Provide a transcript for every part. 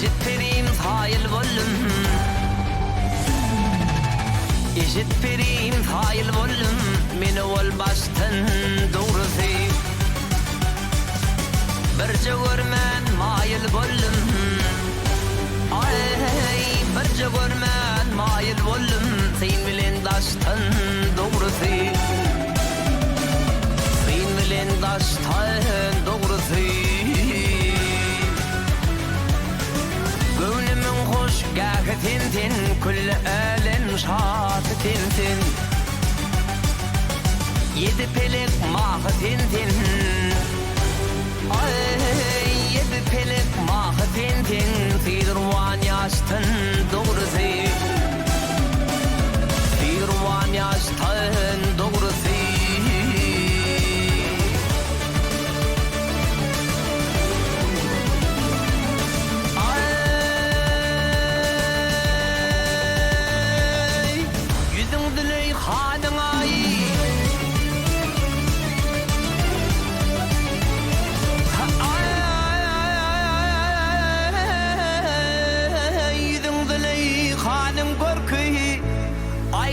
Eşitperim hayıl bollum Eşitperim hayıl bollum Meni ol baştan doğrusu Birce görmen mayıl bollum Ay birce görmen mayıl bollum Sen bilen daştan doğrusu Sen bilen daştan doğrusu Gönlümün hoş gâhı tintin Külle ölen şatı tintin Yedi pelek mahı tintin Ay yedi pelek mahı tintin Firvan yaştın doğrusu Firvan yaştın doğrusu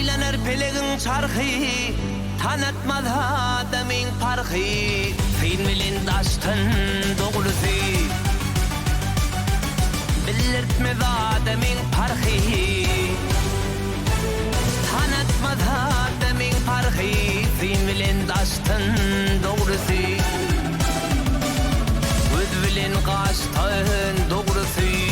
Aylanır pelegin çarkı Tanıtmaz adamın parkı Sen bilen daştın doğrusu Bilirtmez adamın parkı Tanıtmaz adamın parkı Sen bilen daştın doğrusu Öz bilen kaçtın doğrusu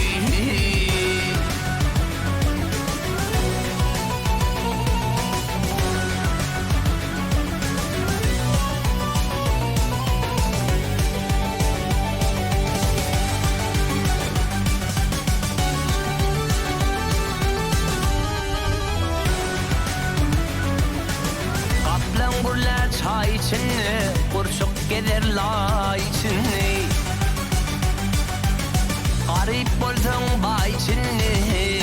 Çay içini, kurşuk gelir lay içini Garip bolsun bay içini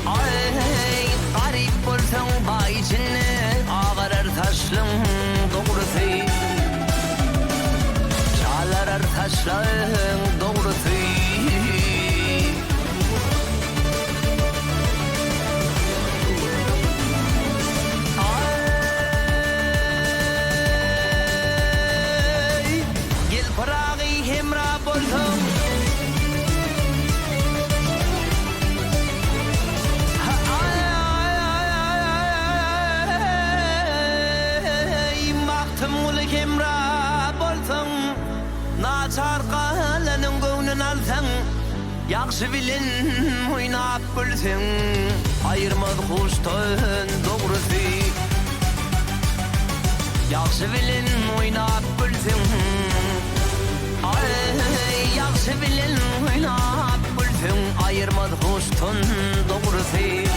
Ay, garip bolsun bay içini Ağırır taşlın doğrusu Çağlarır taşlın doğrusu Çarqalanın gönlün alsan Yaxşı bilin oynap gülsün Ayırmaz kuştun doğrusu Yaxşı bilin oynap gülsün Ay yaxşı bilin oynap gülsün Ayırmaz kuştun doğrusu